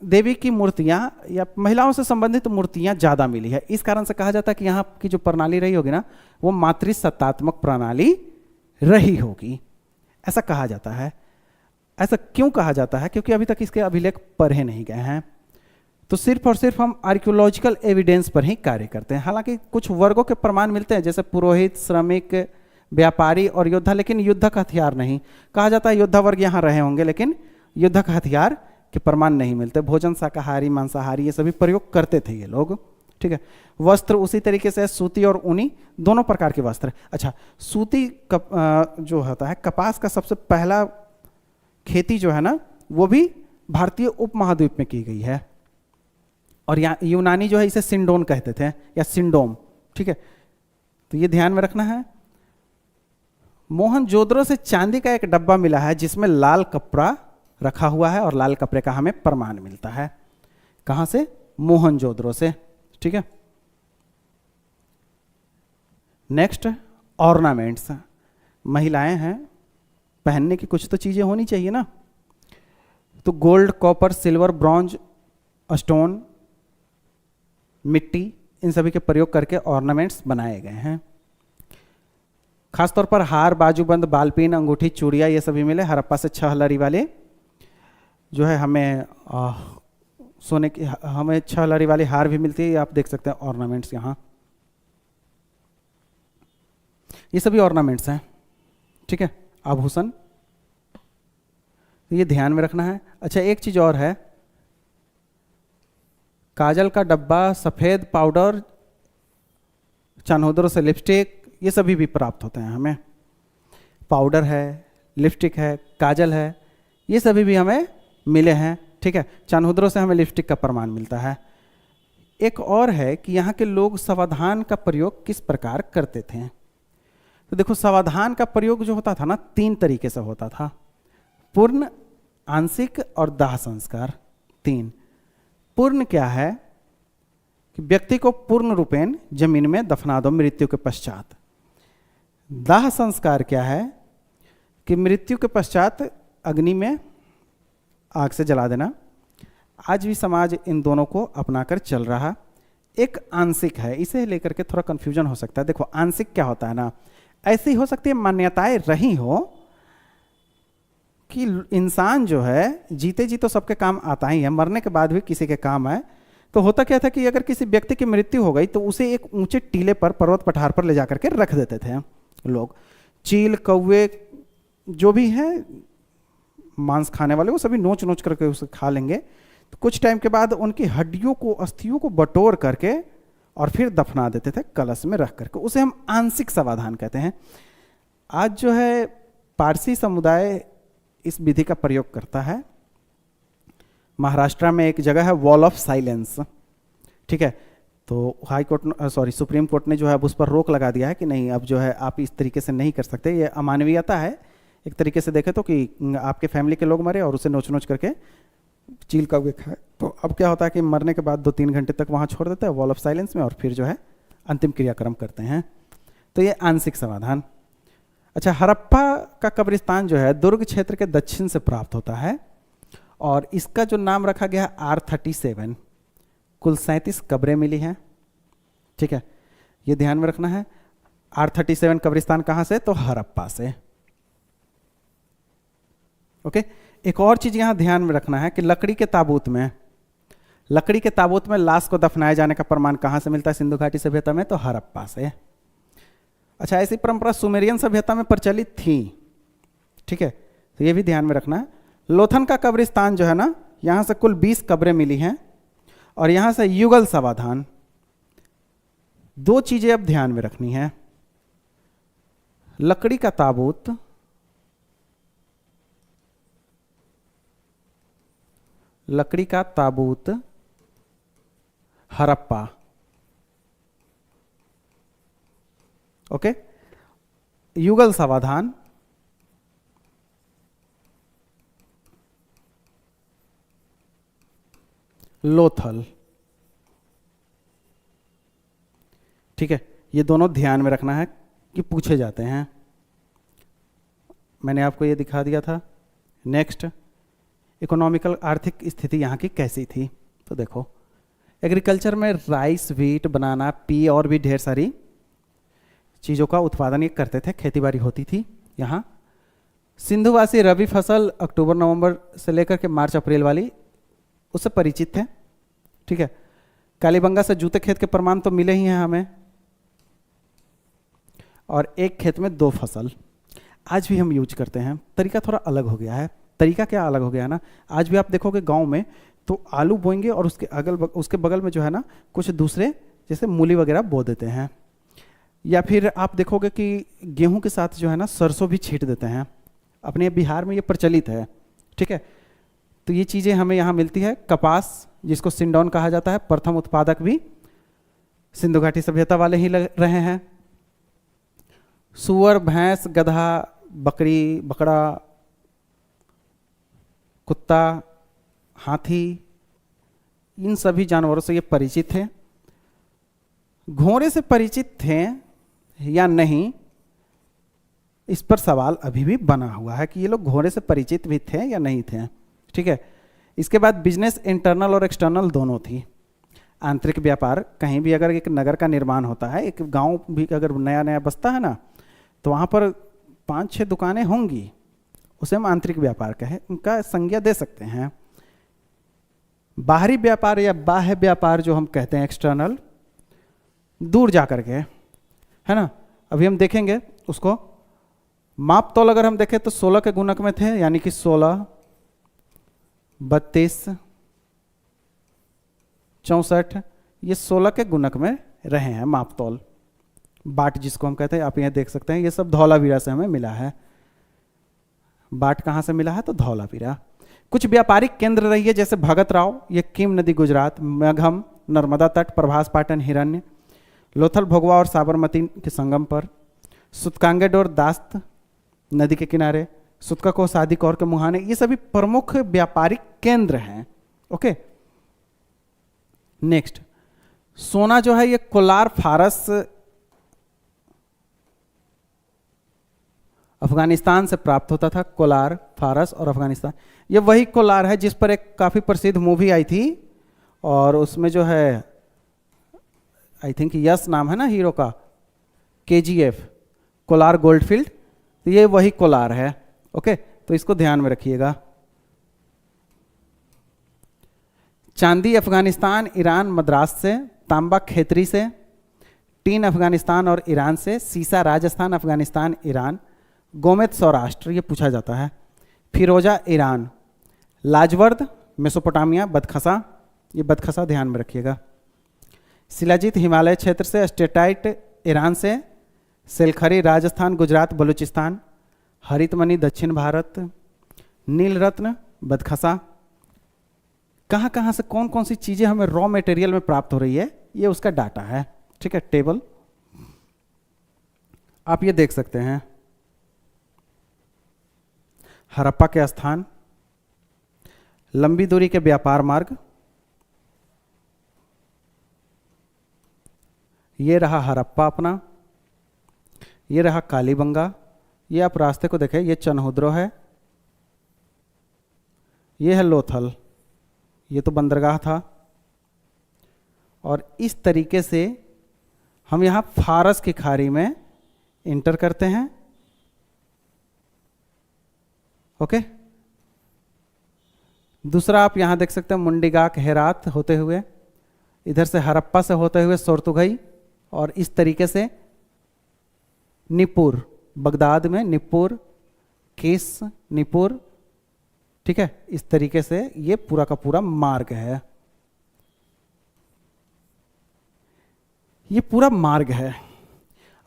देवी की मूर्तियाँ या महिलाओं से संबंधित मूर्तियाँ ज़्यादा मिली है। इस कारण से कहा जाता है कि यहाँ की जो प्रणाली रही होगी ना, वो मातृसत्तात्मक प्रणाली रही होगी, ऐसा कहा जाता है। ऐसा क्यों कहा जाता है? क्योंकि अभी तक इसके अभिलेख पढ़े नहीं गए हैं, तो सिर्फ और सिर्फ हम आर्कियोलॉजिकल एविडेंस पर ही कार्य करते हैं। हालांकि कुछ वर्गों के प्रमाण मिलते हैं, जैसे पुरोहित, श्रमिक, व्यापारी और योद्धा, लेकिन युद्धक हथियार नहीं। कहा जाता है योद्धा वर्ग यहाँ रहे होंगे, लेकिन युद्धक हथियार के प्रमाण नहीं मिलते। भोजन शाकाहारी, मांसाहारी, ये सभी प्रयोग करते थे ये लोग, ठीक है। वस्त्र उसी तरीके से सूती और ऊनी दोनों प्रकार के वस्त्र। अच्छा, सूती जो होता है, कपास का सबसे पहला खेती जो है ना, वो भी भारतीय उपमहाद्वीप में की गई है। और यहाँ यूनानी जो है इसे सिंडोन कहते थे या सिंडोम, ठीक है। तो ये ध्यान में रखना है। मोहनजोदड़ो से चांदी का एक डब्बा मिला है जिसमें लाल कपड़ा रखा हुआ है, और लाल कपड़े का हमें प्रमाण मिलता है। कहां से? मोहनजोदड़ो से, ठीक है। Next, ornaments. महिलाएं हैं, पहनने की कुछ तो चीजें होनी चाहिए ना, तो gold, copper, silver, bronze, stone, मिट्टी, इन सभी के प्रयोग करके ऑर्नामेंट्स बनाए गए हैं। खासतौर पर हार, बाजूबंद, बालपीन, अंगूठी, चूड़ियाँ, ये सभी मिले। हड़प्पा से 6 लड़ी वाले जो है हमें सोने की, हमें 6 लड़ी वाली हार भी मिलती है। आप देख सकते हैं ऑर्नामेंट्स यहाँ, ये सभी ऑर्नामेंट्स हैं, ठीक है, आभूषण। ये ध्यान में रखना है। अच्छा, एक चीज और है, काजल का डब्बा, सफेद पाउडर, चानहोदरों से लिपस्टिक, ये सभी भी प्राप्त होते हैं हमें। पाउडर है, लिपस्टिक है, काजल है, ये सभी भी हमें मिले हैं, ठीक है। चानहोदरों से हमें लिपस्टिक का प्रमाण मिलता है। एक और है कि यहाँ के लोग सावधान का प्रयोग किस प्रकार करते थे। तो देखो, सावधान का प्रयोग जो होता था ना, 3 तरीके से होता था। पूर्ण, आंशिक और दाह संस्कार, 3। पूर्ण क्या है कि व्यक्ति को पूर्ण रूपेण जमीन में दफना दो मृत्यु के पश्चात। दाह संस्कार क्या है कि मृत्यु के पश्चात अग्नि में आग से जला देना। आज भी समाज इन दोनों को अपनाकर चल रहा। एक आंशिक है, इसे लेकर के थोड़ा कंफ्यूजन हो सकता है। देखो, आंशिक क्या होता है ना, ऐसी हो सकती है मान्यताएं रही हो कि इंसान जो है जीते जी तो सबके काम आता ही है, मरने के बाद भी किसी के काम आए। तो होता क्या था कि अगर किसी व्यक्ति की मृत्यु हो गई तो उसे एक ऊंचे टीले पर, पर्वत पठार पर ले जाकर के रख देते थे लोग। चील, कौवे, जो भी हैं मांस खाने वाले, वो सभी नोच नोच करके उसे खा लेंगे। तो कुछ टाइम के बाद उनकी हड्डियों को, अस्थियों को बटोर करके और फिर दफना देते थे कलश में रख करके। उसे हम आंशिक समाधान कहते हैं। आज जो है पारसी समुदाय इस विधि का प्रयोग करता है। महाराष्ट्र में एक जगह है वॉल ऑफ साइलेंस, ठीक है। तो high court, sorry supreme court ने जो है अब उस पर रोक लगा दिया है कि नहीं, अब जो है आप इस तरीके से नहीं कर सकते, ये अमानवीयता है एक तरीके से देखे तो, कि आपके फैमिली के लोग मरे और उसे नोच नोच करके चील का खाए। तो अब क्या होता है कि मरने के बाद 2-3 घंटे तक वहाँ छोड़ देते हैं वॉल ऑफ साइलेंस में, और फिर जो है अंतिम क्रियाक्रम करते हैं। तो ये आंशिक समाधान। अच्छा, हड़प्पा का कब्रिस्तान जो है दुर्ग क्षेत्र के दक्षिण से प्राप्त होता है, और इसका जो नाम रखा गया R37। कुल 37 कब्रें मिली हैं, ठीक है, ये ध्यान में रखना है। R37 कब्रिस्तान कहाँ से? तो हड़प्पा से, ओके। एक और चीज यहां ध्यान में रखना है कि लकड़ी के ताबूत में, लकड़ी के ताबूत में लाश को दफनाए जाने का प्रमाण कहां से मिलता है सिंधु घाटी सभ्यता में? तो हड़प्पा से। अच्छा, ऐसी परंपरा सुमेरियन सभ्यता में प्रचलित थी, ठीक है, तो ये भी ध्यान में रखना है। लोथन का कब्रिस्तान जो है ना, यहां से कुल 20 कब्रें मिली हैं, और यहां से युगल समाधान। 2 चीजें अब ध्यान में रखनी है, लकड़ी का ताबूत, लकड़ी का ताबूत हड़प्पा, ओके। युगल समाधान लोथल, ठीक है। ये दोनों ध्यान में रखना है कि पूछे जाते हैं। मैंने आपको ये दिखा दिया था, नेक्स्ट, इकोनॉमिकल आर्थिक स्थिति यहाँ की कैसी थी? तो देखो, एग्रीकल्चर में राइस, व्हीट, बनाना, पी और भी ढेर सारी चीज़ों का उत्पादन ये करते थे, खेतीबाड़ी होती थी यहाँ। सिंधुवासी रबी फसल अक्टूबर नवंबर से लेकर के मार्च अप्रैल वाली, उससे परिचित थे, ठीक है। कालीबंगा से जूते खेत के प्रमाण तो मिले ही हैं हमें, और एक खेत में 2 फसल आज भी हम यूज करते हैं। तरीका थोड़ा अलग हो गया है। तरीका क्या अलग हो गया है ना, आज भी आप देखोगे गांव में तो आलू बोएंगे और उसके बगल में जो है ना कुछ दूसरे जैसे मूली वगैरह बो देते हैं, या फिर आप देखोगे कि गेहूं के साथ जो है ना सरसों भी छींट देते हैं। अपने बिहार में ये प्रचलित है, ठीक है। तो ये चीज़ें हमें यहाँ मिलती है। कपास, जिसको सिंडौन कहा जाता है, प्रथम उत्पादक भी सिंधु घाटी सभ्यता वाले ही रहे हैं। सुअर, भैंस, गधा, बकरी, बकरा, कुत्ता, हाथी, इन सभी जानवरों से ये परिचित थे। घोड़े से परिचित थे या नहीं, इस पर सवाल अभी भी बना हुआ है कि ये लोग घोड़े से परिचित भी थे या नहीं थे, ठीक है। इसके बाद बिजनेस इंटरनल और एक्सटर्नल दोनों थी। आंतरिक व्यापार, कहीं भी अगर एक नगर का निर्माण होता है, एक गांव भी अगर नया नया बसता है ना, तो वहाँ पर 5-6 दुकानें होंगी, उसे हम आंतरिक व्यापार कहें, उनका संज्ञा दे सकते हैं। बाहरी व्यापार या बाह्य व्यापार जो हम कहते हैं एक्सटर्नल, दूर जा करके, है ना। अभी हम देखेंगे उसको। माप तौल अगर हम देखें तो 16 के गुणक में थे, यानी कि 16, 32, 64, ये 16 के गुणक में रहे हैं माप तौल। बाट जिसको हम कहते हैं, आप यहाँ देख सकते हैं, ये सब धौलावीरा से हमें मिला है। बाट कहाँ से मिला है? तो धौलावीरा। कुछ व्यापारिक केंद्र रही है, जैसे भगत राव, ये कीम नदी गुजरात, मगहम नर्मदा तट, प्रभास पाटन हिरण्य, लोथल भोगवा और साबरमती के संगम पर, सुतकांगेडोर दास्त नदी के किनारे, सुतका को सादी कौर के मुहाने, ये सभी प्रमुख व्यापारिक केंद्र हैं। ओके, नेक्स्ट, सोना जो है ये कोलार, फारस, अफगानिस्तान से प्राप्त होता था। कोलार, फारस और अफगानिस्तान, ये वही कोलार है जिस पर एक काफ़ी प्रसिद्ध मूवी आई थी, और उसमें जो है आई थिंक यस नाम है ना हीरो का, KGF, कोलार गोल्डफील्ड, तो ये वही कोलार है। ओके, तो इसको ध्यान में रखिएगा। चांदी अफगानिस्तान, ईरान, मद्रास से, तांबा खेतरी से, टीन अफगानिस्तान और ईरान से, सीसा राजस्थान, अफगानिस्तान, ईरान, गोमेद सौराष्ट्र, ये पूछा जाता है, फिरोजा ईरान, लाजवर्द मेसोपोटामिया, बदखसा, ये बदखसा ध्यान में रखिएगा। शिलाजीत हिमालय क्षेत्र से, स्टेटाइट ईरान से, सेलखरी राजस्थान, गुजरात, बलूचिस्तान, हरितमणि दक्षिण भारत, नील रत्न बदखसा। कहाँ कहाँ से कौन कौन सी चीज़ें हमें रॉ मटेरियल में प्राप्त हो रही है, ये उसका डाटा है, ठीक है। टेबल आप ये देख सकते हैं। हड़प्पा के स्थान, लंबी दूरी के व्यापार मार्ग, ये रहा हड़प्पा अपना, ये रहा कालीबंगा, ये आप रास्ते को देखें, ये चनहुद्रो है, ये है लोथल, ये तो बंदरगाह था। और इस तरीके से हम यहाँ फारस की खाड़ी में इंटर करते हैं। ओके, दूसरा आप यहाँ देख सकते हैं मुंडीगाक, हेरात होते हुए, इधर से हड़प्पा से होते हुए सोर्तुगई, और इस तरीके से निपुर, बगदाद में निपुर, केस, निपुर, ठीक है। इस तरीके से ये पूरा का पूरा मार्ग है, ये पूरा मार्ग है।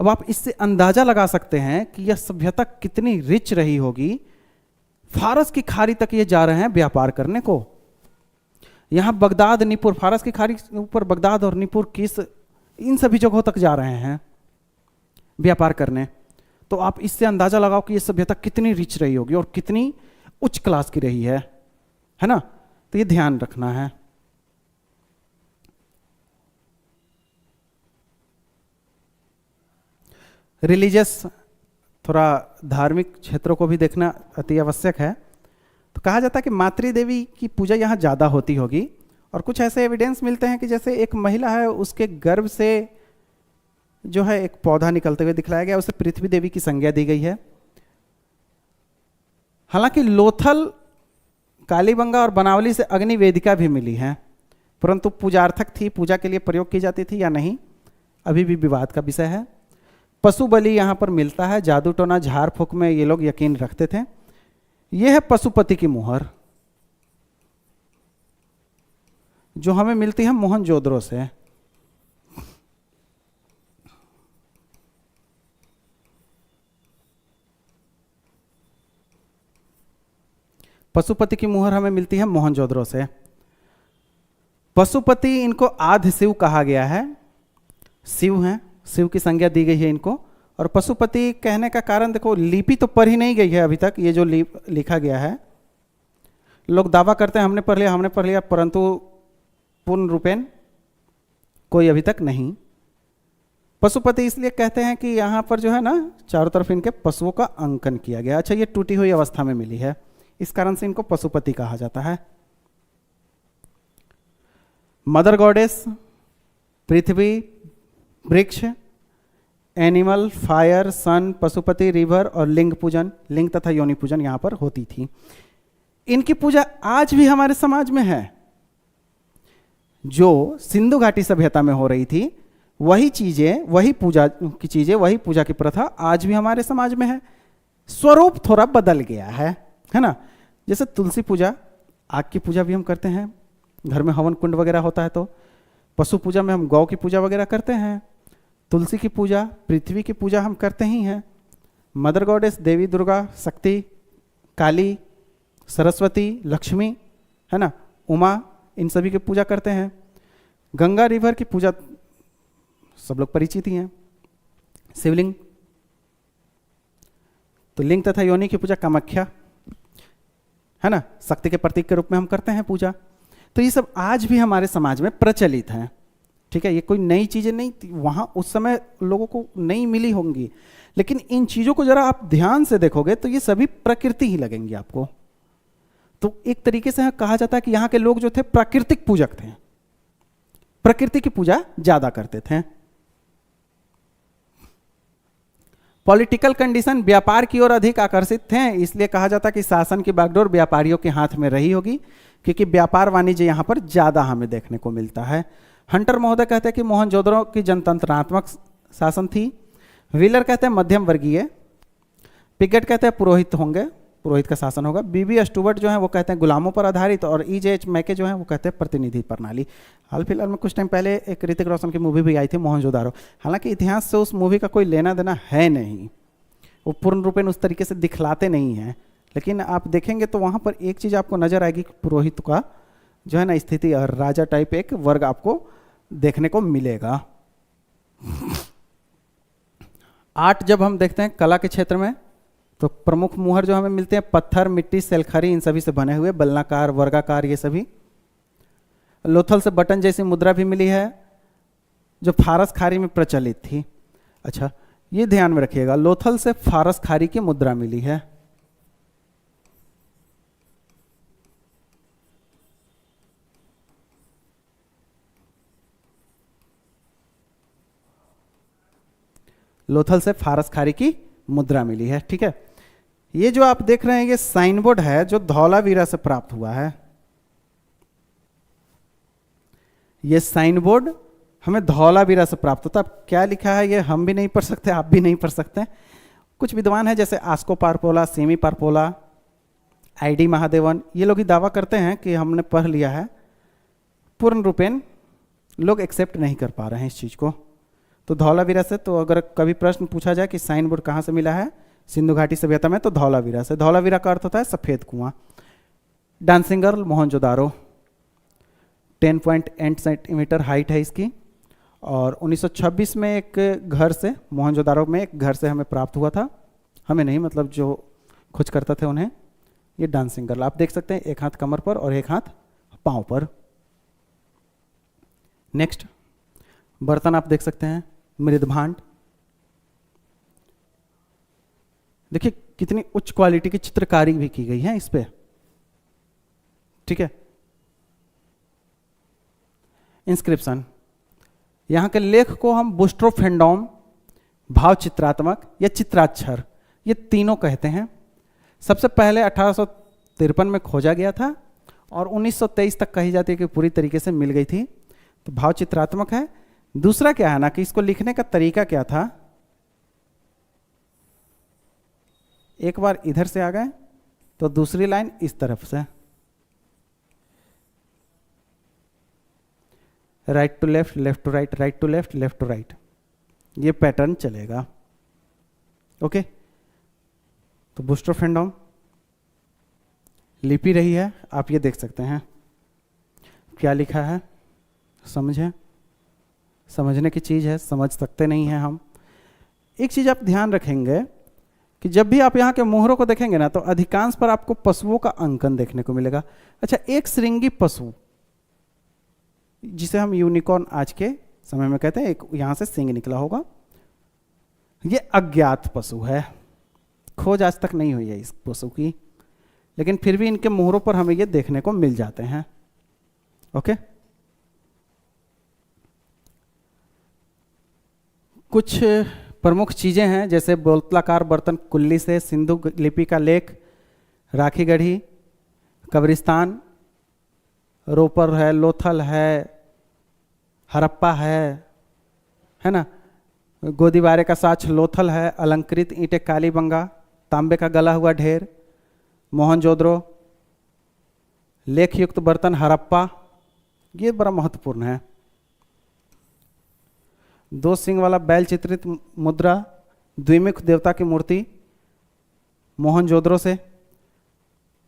अब आप इससे अंदाजा लगा सकते हैं कि यह सभ्यता कितनी रिच रही होगी। फारस की खाड़ी तक ये जा रहे हैं व्यापार करने को। यहां बगदाद, निपुर, फारस की खाड़ी ऊपर बगदाद और निपुर, किस, इन सभी जगहों तक जा रहे हैं व्यापार करने। तो आप इससे अंदाजा लगाओ कि ये सभ्यता कितनी रिच रही होगी और कितनी उच्च क्लास की रही है ना। तो ये ध्यान रखना है। रिलीजियस, थोड़ा धार्मिक क्षेत्रों को भी देखना अति आवश्यक है। तो कहा जाता है कि मातृ देवी की पूजा यहाँ ज़्यादा होती होगी। और कुछ ऐसे एविडेंस मिलते हैं कि जैसे एक महिला है, उसके गर्भ से जो है एक पौधा निकलते हुए दिखलाया गया, उसे पृथ्वी देवी की संज्ञा दी गई है। हालांकि लोथल, कालीबंगा और बनावली से अग्नि वेदिका भी मिली है, परंतु पूजार्थक थी, पूजा के लिए प्रयोग की जाती थी या नहीं, अभी भी विवाद का विषय है। पशु बलि यहाँ पर मिलता है, जादू टोना झाड़ फूक में ये लोग यकीन रखते थे। यह है पशुपति की मुहर, जो हमें मिलती है मोहनजोदड़ो से। पशुपति की मुहर हमें मिलती है मोहनजोदड़ो से। पशुपति, इनको आधि शिव कहा गया है, शिव हैं, शिव की संज्ञा दी गई है इनको। और पशुपति कहने का कारण देखो, लिपि तो पढ़ी नहीं गई है अभी तक, ये जो लिखा गया है, लोग दावा करते हैं हमने पढ़ लिया, परंतु पूर्ण रूपेण कोई अभी तक नहीं। पशुपति इसलिए कहते हैं कि यहाँ पर जो है ना, चारों तरफ इनके पशुओं का अंकन किया गया। अच्छा, ये टूटी हुई अवस्था में मिली है, इस कारण से इनको पशुपति कहा जाता है। मदर गॉडेस, पृथ्वी, वृक्ष, एनिमल, फायर, सन, पशुपति, रिवर और लिंग पूजन, लिंग तथा योनि पूजन यहाँ पर होती थी। इनकी पूजा आज भी हमारे समाज में है। जो सिंधु घाटी सभ्यता में हो रही थी, वही चीजें, वही पूजा की चीजें, वही पूजा की प्रथा आज भी हमारे समाज में है। स्वरूप थोड़ा बदल गया है ना। जैसे तुलसी पूजा, आग की पूजा भी हम करते हैं, घर में हवन कुंड वगैरह होता है, तो पशु पूजा में हम गौ की पूजा वगैरह करते हैं। तुलसी की पूजा, पृथ्वी की पूजा हम करते ही हैं। मदर गॉडेस, देवी दुर्गा, शक्ति, काली, सरस्वती, लक्ष्मी, है ना, उमा, इन सभी की पूजा करते हैं। गंगा रिवर की पूजा सब लोग परिचित ही हैं। शिवलिंग, तो लिंग तथा योनि की पूजा कामाख्या, है ना, शक्ति के प्रतीक के रूप में हम करते हैं पूजा। तो ये सब आज भी हमारे समाज में प्रचलित हैं। ठीक है, ये कोई नई चीजें नहीं थी, वहां उस समय लोगों को नहीं मिली होंगी, लेकिन इन चीजों को जरा आप ध्यान से देखोगे तो ये सभी प्रकृति ही लगेंगी आपको। तो एक तरीके से कहा जाता है कि यहाँ के लोग जो थे प्राकृतिक पूजक थे, प्रकृति की पूजा ज्यादा करते थे। पॉलिटिकल कंडीशन, व्यापार की ओर अधिक आकर्षित थे, इसलिए कहा जाता है कि शासन की बागडोर व्यापारियों के हाथ में रही होगी, क्योंकि व्यापार वाणिज्य यहाँ पर ज्यादा हमें देखने को मिलता है। हंटर महोदय कहते हैं कि मोहनजोदड़ो की जनतंत्रात्मक शासन थी। व्हीलर कहते हैं मध्यम वर्गीय। पिगेट कहते हैं पुरोहित होंगे, पुरोहित का शासन होगा। बीबी स्टुवर्ट जो है वो कहते हैं गुलामों पर आधारित, और E.J.H. मैके जो है वो कहते हैं प्रतिनिधि प्रणाली। हाल फिलहाल में कुछ टाइम पहले एक ऋतिक रोशन की मूवी भी आई थी मोहनजोदारो, हालांकि इतिहास से उस मूवी का कोई लेना देना है नहीं, वो पूर्ण रूपेण उस तरीके से दिखलाते नहीं हैं, लेकिन आप देखेंगे तो वहाँ पर एक चीज़ आपको नजर आएगी कि पुरोहित का जो है ना स्थिति और राजा टाइप एक वर्ग आपको देखने को मिलेगा। आर्ट जब हम देखते हैं कला के क्षेत्र में, तो प्रमुख मुहर जो हमें मिलते हैं पत्थर, मिट्टी, सेलखरी, इन सभी से बने हुए, बल्लाकार, वर्गाकार, ये सभी। लोथल से बटन जैसी मुद्रा भी मिली है, जो फारस खाड़ी में प्रचलित थी। अच्छा, ये ध्यान में रखिएगा, लोथल से फारस खाड़ी की मुद्रा मिली है। लोथल से फारस खाड़ी की मुद्रा मिली है। ठीक है, ये जो आप देख रहे हैं ये साइन बोर्ड है जो धौलावीरा से प्राप्त हुआ है। ये साइन बोर्ड हमें धौलावीरा से प्राप्त होता है। अब क्या लिखा है ये हम भी नहीं पढ़ सकते, आप भी नहीं पढ़ सकते। कुछ विद्वान है जैसे आस्को पारपोला, सेमी पारपोला, ID महादेवन, ये लोग ही दावा करते हैं कि हमने पढ़ लिया है। पूर्ण रूपेण लोग एक्सेप्ट नहीं कर पा रहे हैं इस चीज को। तो धौलावीरा से, तो अगर कभी प्रश्न पूछा जाए कि साइन बोर्ड कहाँ से मिला है सिंधु घाटी सभ्यता में, तो धौलावीरा से। धौलावीरा का अर्थ होता है सफेद कुआं। Dancing girl Mohenjodaro, 10.8 centimetre height है इसकी, और 1926 में एक घर से, मोहनजोदारो में एक घर से हमें प्राप्त हुआ था। हमें नहीं, मतलब जो खोज करते थे उन्हें। ये डांसिंग गर्ल आप देख सकते हैं, एक हाथ कमर पर और एक हाथ पांव पर। नेक्स्ट, बर्तन आप देख सकते हैं, मृदभांड। देखिए कितनी उच्च क्वालिटी की चित्रकारी भी की गई है इस पे। ठीक है। इंस्क्रिप्शन, यहाँ के लेख को हम बुस्ट्रोफेंडोम, भाव चित्रात्मक या चित्राक्षर, ये तीनों कहते हैं। सबसे पहले 1853 में खोजा गया था और 1923 तक कही जाती है कि पूरी तरीके से मिल गई थी। तो भाव चित्रात्मक है। दूसरा क्या है ना कि इसको लिखने का तरीका क्या था, एक बार इधर से आ गए तो दूसरी लाइन इस तरफ से, right to left, left to right, right to left, left to right, ये पैटर्न चलेगा। ओके, तो बुस्ट्रोफेंडोम लिपि रही है, आप ये देख सकते हैं क्या लिखा है, समझें, समझने की चीज़ है, समझ सकते नहीं हैं हम। एक चीज़ आप ध्यान रखेंगे कि जब भी आप यहाँ के मोहरों को देखेंगे ना तो अधिकांश पर आपको पशुओं का अंकन देखने को मिलेगा। अच्छा, एक श्रृंगी पशु जिसे हम यूनिकॉर्न आज के समय में कहते हैं, एक यहाँ से सिंग निकला होगा, ये अज्ञात पशु है, खोज आज तक नहीं हुई है इस पशु की, लेकिन फिर भी इनके मोहरों पर हमें ये देखने को मिल जाते हैं। ओके, कुछ प्रमुख चीजें हैं जैसे बोतलाकार बर्तन कुल्ली से, सिंधु लिपि का लेख, राखी गढ़ी, कब्रिस्तान, रोपर है, लोथल है, हरप्पा है ना, गोदीबारे का साक्ष्य लोथल है, अलंकृत ईंटें कालीबंगा, तांबे का गला हुआ ढेर मोहनजोदड़ो, लेख युक्त बर्तन हरप्पा, ये बड़ा महत्वपूर्ण है। 2 सिंग वाला बैल चित्रित मुद्रा, द्विमुख देवता की मूर्ति मोहनजोदड़ो से,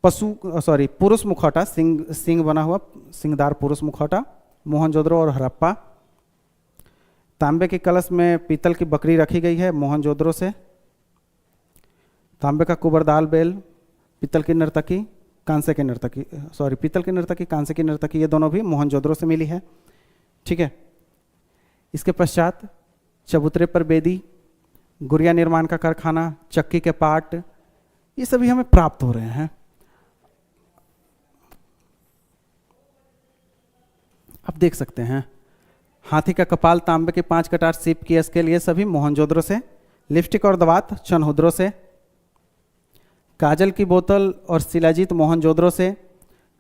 पुरुष मुखौटा, सिंग बना हुआ सिंगदार पुरुष मुखौटा मोहनजोदड़ो और हरप्पा। तांबे के कलश में पीतल की बकरी रखी गई है मोहनजोदड़ो से। तांबे का कुबरदाल बेल, पीतल की नर्तकी, कांसे की नर्तकी, पीतल की नर्तकी, कांसे की नर्तकी, ये दोनों भी मोहनजोदड़ो से मिली है। ठीक है। इसके पश्चात चबूतरे पर बेदी, गुड़िया निर्माण का कारखाना, चक्की के पाट, ये सभी हमें प्राप्त हो रहे हैं। आप देख सकते हैं हाथी का कपाल, तांबे के 5 कटार, सीप की स्केल, ये सभी मोहनजोदड़ो से। लिपस्टिक और दवात चनहुद्रो से। काजल की बोतल और शिलाजीत मोहनजोदड़ो से।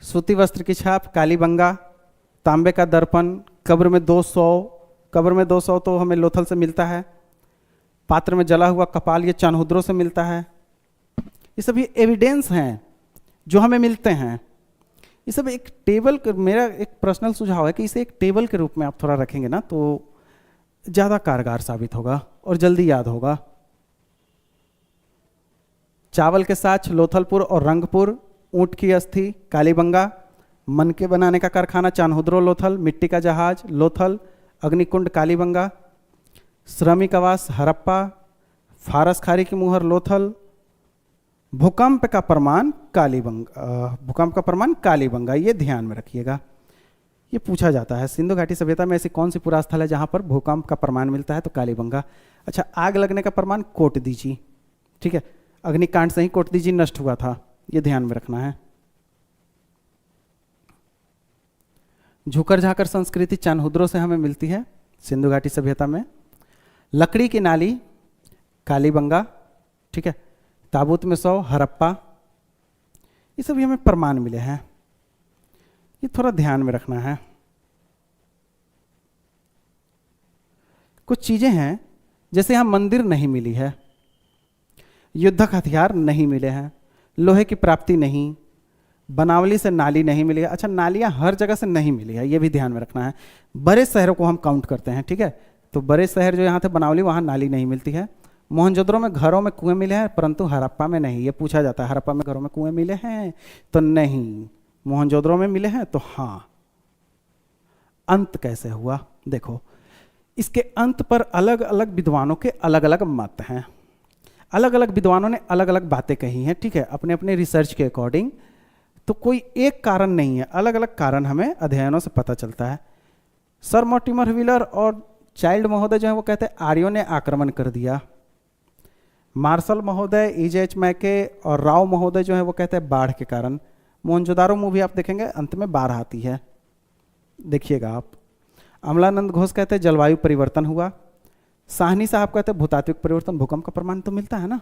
सूती वस्त्र की छाप कालीबंगा। तांबे का दर्पण, कब्र में 200 तो हमें लोथल से मिलता है। पात्र में जला हुआ कपाल, ये चनहुद्रो से मिलता है। ये सभी एविडेंस हैं जो हमें मिलते हैं। ये सब एक टेबल, मेरा एक पर्सनल सुझाव है कि इसे एक टेबल के रूप में आप थोड़ा रखेंगे ना तो ज़्यादा कारगर साबित होगा और जल्दी याद होगा। चावल के साथ लोथलपुर और रंगपुर, ऊंट की अस्थि कालीबंगा, मनके बनाने का कारखाना चानहुद्रो लोथल, मिट्टी का जहाज लोथल, अग्निकुंड कालीबंगा, श्रमिक आवास हरप्पा, फारस खारी की मुहर लोथल, भूकंप का प्रमाण कालीबंगा, ये ध्यान में रखिएगा। ये पूछा जाता है सिंधु घाटी सभ्यता में ऐसी कौन सी पुरास्थल है जहां पर भूकंप का प्रमाण मिलता है, तो कालीबंगा। अच्छा, आग लगने का प्रमाण कोटदीजी। ठीक है, अग्निकांड से ही कोटदीजी नष्ट हुआ था, ये ध्यान में रखना है। झुकर झाकर संस्कृति चानहुद्रो से हमें मिलती है सिंधु घाटी सभ्यता में। लकड़ी की नाली कालीबंगा। ठीक है, ताबूत में 100 हरप्पा, ये सभी हमें प्रमाण मिले हैं, ये थोड़ा ध्यान में रखना है। कुछ चीजें हैं जैसे यहां मंदिर नहीं मिली है, युद्धक हथियार नहीं मिले हैं, लोहे की प्राप्ति नहीं, बनावली से नाली नहीं मिली है। अच्छा, नालियां हर जगह से नहीं मिली है, ये भी ध्यान में रखना है। बड़े शहरों को हम काउंट करते हैं। ठीक है, तो बड़े शहर जो यहाँ थे बनावली, वहाँ नाली नहीं मिलती है। मोहनजोदड़ो में घरों में कुएं मिले हैं परंतु हरप्पा में नहीं। ये पूछा जाता है हरप्पा में घरों में कुएं मिले हैं, तो नहीं। मोहनजोदड़ो में मिले हैं, तो हाँ। अंत कैसे हुआ, देखो इसके अंत पर अलग अलग विद्वानों के अलग अलग मत हैं। अलग अलग विद्वानों ने अलग अलग बातें कही हैं। ठीक है, अपने अपने रिसर्च के अकॉर्डिंग। तो कोई एक कारण नहीं है, अलग अलग कारण हमें अध्ययनों से पता चलता है। सर मॉर्टिमर व्हीलर और चाइल्ड महोदय जो है वो कहते हैं आर्यों ने आक्रमण कर दिया। मार्शल महोदय, EJ मैके और राव महोदय जो है वो कहते हैं बाढ़ के कारण। मोहनजोदारो मूवी आप देखेंगे अंत में 12 आती है, देखिएगा आप। अमलानंद घोष कहते हैं जलवायु परिवर्तन हुआ। साहनी साहब कहते हैं भूतात्विक परिवर्तन, भूकंप का प्रमाण तो मिलता है ना।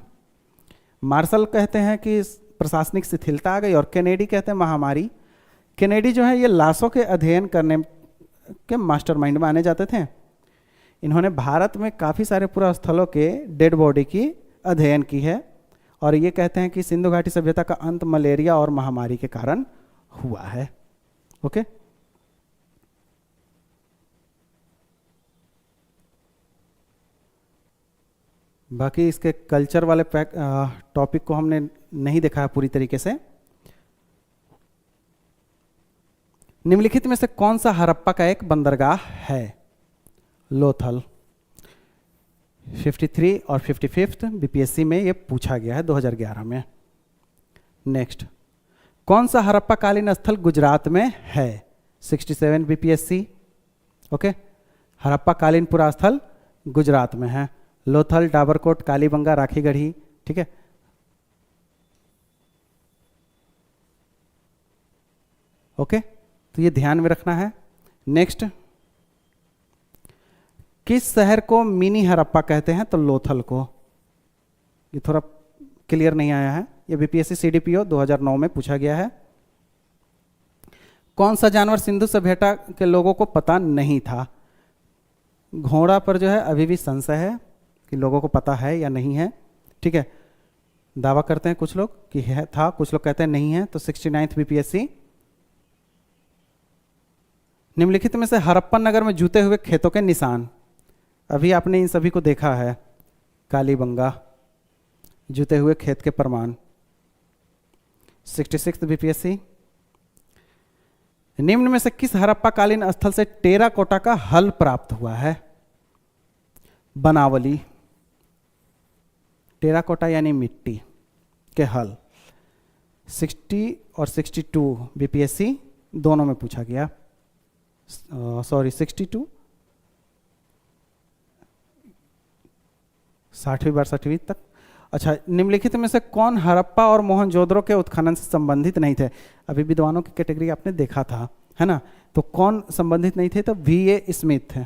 मार्शल कहते हैं कि प्रशासनिक शिथिलता आ गई। और केनेडी कहते हैं महामारी। केनेडी जो है ये लाशों के अध्ययन करने के मास्टरमाइंड माने जाते थे। इन्होंने भारत में काफ़ी सारे पुरास्थलों के डेड बॉडी की अध्ययन की है और ये कहते हैं कि सिंधु घाटी सभ्यता का अंत मलेरिया और महामारी के कारण हुआ है। ओके, बाकी इसके कल्चर वाले टॉपिक को हमने नहीं देखा है पूरी तरीके से। निम्नलिखित में से कौन सा हड़प्पा का एक बंदरगाह है? लोथल। 53 और 55 बीपीएससी में ये पूछा गया है 2011 में। नेक्स्ट, कौन सा हड़प्पा कालीन स्थल गुजरात में है? 67 बीपीएससी। ओके, हड़प्पा कालीन पुरा स्थल गुजरात में है। लोथल, डाबरकोट, कालीबंगा, राखीगढ़ी। ठीक है, ओके, तो ये ध्यान में रखना है। नेक्स्ट, किस शहर को मिनी हड़प्पा कहते हैं? तो लोथल को। ये थोड़ा क्लियर नहीं आया है, ये बीपीएससी सीडीपीओ 2009 में पूछा गया है। कौन सा जानवर सिंधु सभ्यता के लोगों को पता नहीं था? घोड़ा पर जो है अभी भी संशय है कि लोगों को पता है या नहीं है। ठीक है, दावा करते हैं कुछ लोग कि है था, कुछ लोग कहते हैं नहीं है। तो 69 बीपीएससी। निम्नलिखित में से हड़प्पन नगर में जूते हुए खेतों के निशान, अभी आपने इन सभी को देखा है। कालीबंगा, जूते हुए खेत के प्रमाण। 66 बीपीएससी। निम्न में से किस हड़प्पा कालीन स्थल से टेराकोटा का हल प्राप्त हुआ है? बनावली। टेराकोटा यानी मिट्टी के हल। 60 और 62 बीपीएससी दोनों में पूछा गया। सॉरी 62 60वीं बार 60वीं तक। अच्छा, निम्नलिखित में से कौन हड़प्पा और मोहनजोदड़ो के उत्खनन से संबंधित नहीं थे? अभी विद्वानों की कैटेगरी आपने देखा था, है ना। तो कौन संबंधित नहीं थे? तो वीए स्मिथ थे।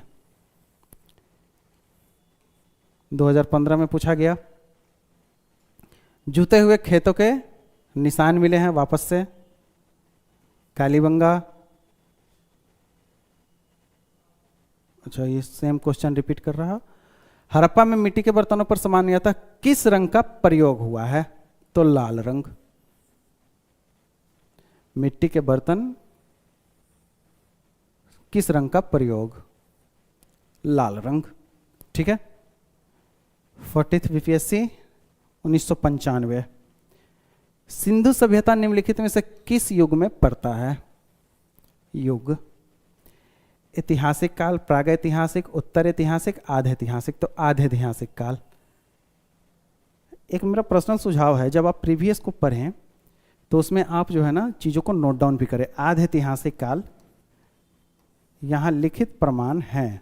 2015 में पूछा गया। जूते हुए खेतों के निशान मिले हैं वापस से। कालीबंगा। अच्छा, ये सेम क्वेश्चन रिपीट कर रहा। हड़प्पा में मिट्टी के बर्तनों पर सामान्यतः किस रंग का प्रयोग हुआ है? तो लाल रंग। मिट्टी के बर्तन किस रंग का प्रयोग? लाल रंग। ठीक है। 40th BPSC 1995। सिंधु सभ्यता निम्नलिखित में से किस युग में पड़ता है? युग। ऐतिहासिक काल, प्रागैतिहासिक, उत्तर ऐतिहासिक, आधे ऐतिहासिक। तो आधे ऐतिहासिक काल। एक मेरा पर्सनल सुझाव है, जब आप प्रीवियस को पढ़ें तो उसमें आप जो है ना चीज़ों को नोट डाउन भी करें। आधे ऐतिहासिक काल यहाँ लिखित प्रमाण है।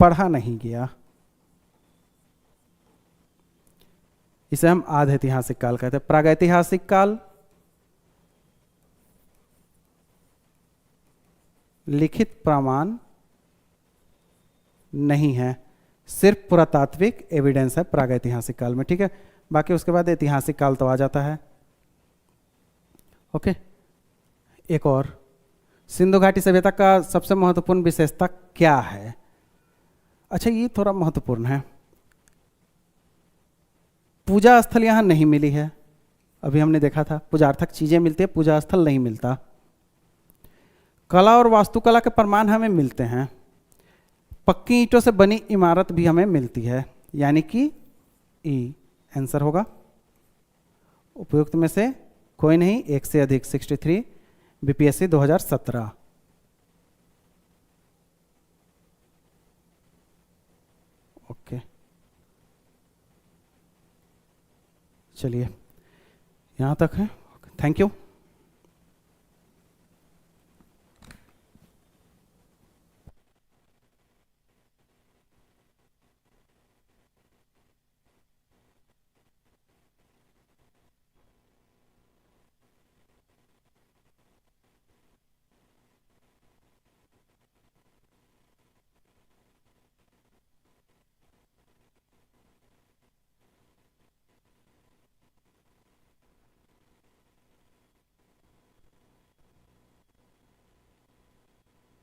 पढ़ा नहीं गया, इसे हम आधे ऐतिहासिक काल कहते हैं। प्रागैतिहासिक काल लिखित प्रमाण नहीं है, सिर्फ पुरातात्विक एविडेंस है प्रागैतिहासिक काल में। ठीक है, बाकी उसके बाद ऐतिहासिक काल तो आ जाता है। ओके, एक और, सिंधु घाटी सभ्यता का सबसे महत्वपूर्ण विशेषता क्या है? अच्छा, ये थोड़ा महत्वपूर्ण है। पूजा स्थल यहां नहीं मिली है, अभी हमने देखा था पूजार्थक चीजें मिलती है, पूजा स्थल नहीं मिलता। कला और वास्तुकला के प्रमाण हमें मिलते हैं। पक्की ईंटों से बनी इमारत भी हमें मिलती है, यानी कि ई आंसर होगा। उपयुक्त में से कोई नहीं, एक से अधिक। 63 बीपीएससी 2017। ओके, चलिए यहाँ तक है। Thank you.